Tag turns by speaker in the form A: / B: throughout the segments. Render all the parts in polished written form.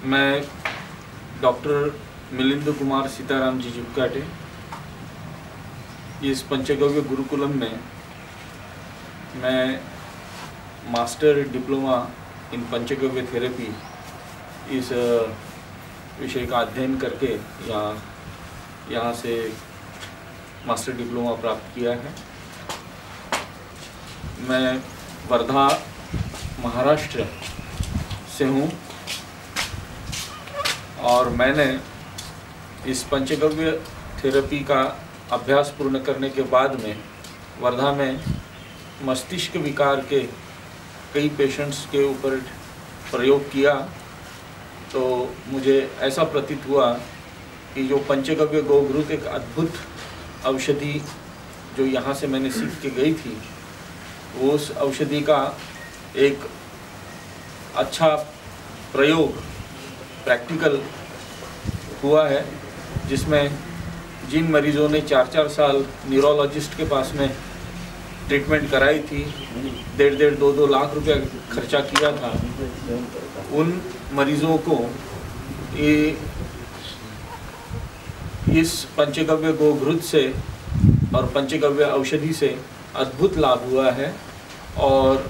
A: मैं डॉक्टर मिलिंद कुमार सीताराम जी जुपकाटे इस पंचगव्य गुरुकुलम में मैं master diploma in panchagavya therapy इस विषय का अध्ययन करके यहाँ से मास्टर डिप्लोमा प्राप्त किया है। मैं वर्धा महाराष्ट्र से हूँ और मैंने इस पंचगव्य थेरेपी का अभ्यास पूर्ण करने के बाद में वर्धा में मस्तिष्क विकार के कई पेशेंट्स के ऊपर प्रयोग किया तो मुझे ऐसा प्रतीत हुआ कि जो पंचगव्य गोघृत एक अद्भुत औषधि जो यहाँ से मैंने सीख के गई थी, उस औषधि का एक अच्छा प्रयोग प्रैक्टिकल हुआ है, जिसमें जिन मरीज़ों ने 4-4 साल न्यूरोलॉजिस्ट के पास में ट्रीटमेंट कराई थी, 1.5-2 लाख रुपया खर्चा किया था, उन मरीज़ों को इस पंचगव्य गोघृत से और पंचगव्य औषधि से अद्भुत लाभ हुआ है और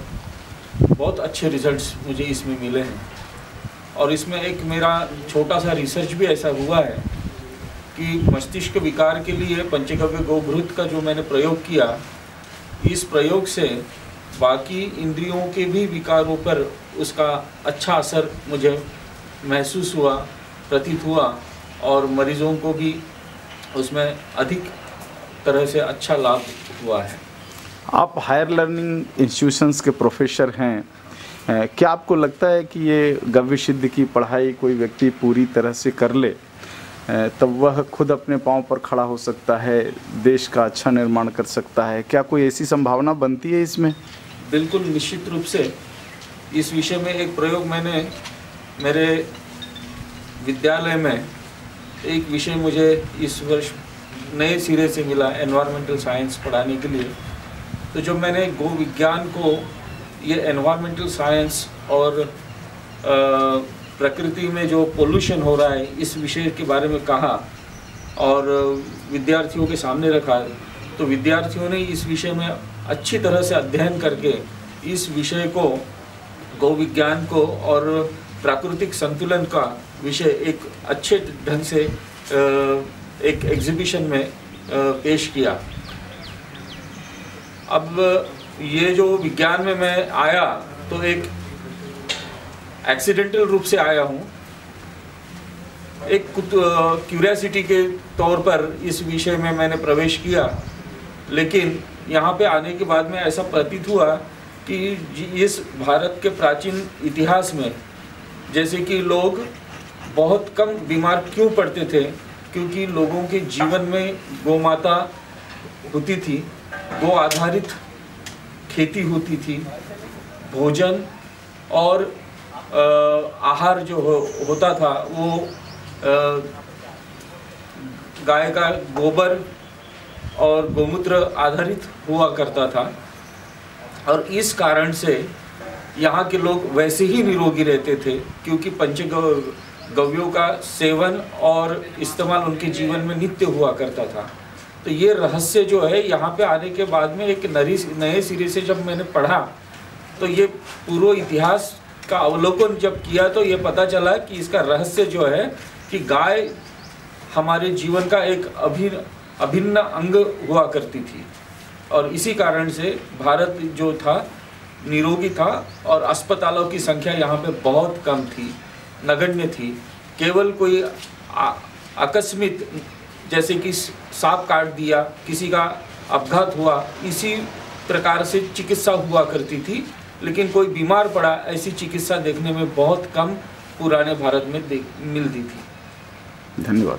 A: बहुत अच्छे रिजल्ट्स मुझे इसमें मिले हैं। और इसमें एक मेरा छोटा सा रिसर्च भी ऐसा हुआ है कि मस्तिष्क विकार के लिए पंचगव्य गोघृत का जो मैंने प्रयोग किया, इस प्रयोग से बाकी इंद्रियों के भी विकारों पर उसका अच्छा असर मुझे महसूस हुआ, प्रतीत हुआ और मरीज़ों को भी उसमें अधिक तरह से अच्छा लाभ हुआ है।
B: आप हायर लर्निंग इंस्टीट्यूशंस के प्रोफेसर हैं, क्या आपको लगता है कि ये गव्य सिद्ध की पढ़ाई कोई व्यक्ति पूरी तरह से कर ले तब वह खुद अपने पांव पर खड़ा हो सकता है, देश का अच्छा निर्माण कर सकता है? क्या कोई ऐसी संभावना बनती है इसमें?
A: बिल्कुल निश्चित रूप से इस विषय में एक प्रयोग मैंने मेरे विद्यालय में एक विषय मुझे इस वर्ष नए सिरे से मिला एनवायरमेंटल साइंस पढ़ाने के लिए। तो जब मैंने गो विज्ञान को ये एनवायरमेंटल साइंस और प्रकृति में जो पोल्यूशन हो रहा है इस विषय के बारे में कहा और विद्यार्थियों के सामने रखा, तो विद्यार्थियों ने इस विषय में अच्छी तरह से अध्ययन करके इस विषय को, गौ विज्ञान को और प्राकृतिक संतुलन का विषय एक अच्छे ढंग से एक एग्जीबिशन में पेश किया। अब ये जो विज्ञान में मैं आया तो एक एक्सीडेंटल रूप से आया हूँ, एक क्यूरियोसिटी के तौर पर इस विषय में मैंने प्रवेश किया, लेकिन यहाँ पे आने के बाद में ऐसा प्रतीत हुआ कि इस भारत के प्राचीन इतिहास में जैसे कि लोग बहुत कम बीमार क्यों पड़ते थे, क्योंकि लोगों के जीवन में गौ माता होती थी, गौ आधारित खेती होती थी, भोजन और आहार जो होता था वो गाय का गोबर और गोमूत्र आधारित हुआ करता था और इस कारण से यहाँ के लोग वैसे ही निरोगी रहते थे, क्योंकि पंचगव्यों का सेवन और इस्तेमाल उनके जीवन में नित्य हुआ करता था। तो ये रहस्य जो है यहाँ पे आने के बाद में एक नए सिरे से जब मैंने पढ़ा तो ये पूर्व इतिहास का अवलोकन जब किया तो ये पता चला कि इसका रहस्य जो है कि गाय हमारे जीवन का एक अभिन्न अंग हुआ करती थी और इसी कारण से भारत जो था निरोगी था और अस्पतालों की संख्या यहाँ पे बहुत कम थी, नगण्य थी। केवल कोई आकस्मिक जैसे कि सांप काट दिया, किसी का अपघात हुआ, इसी प्रकार से चिकित्सा हुआ करती थी, लेकिन कोई बीमार पड़ा ऐसी चिकित्सा देखने में बहुत कम पुराने भारत में मिलती थी।
B: धन्यवाद।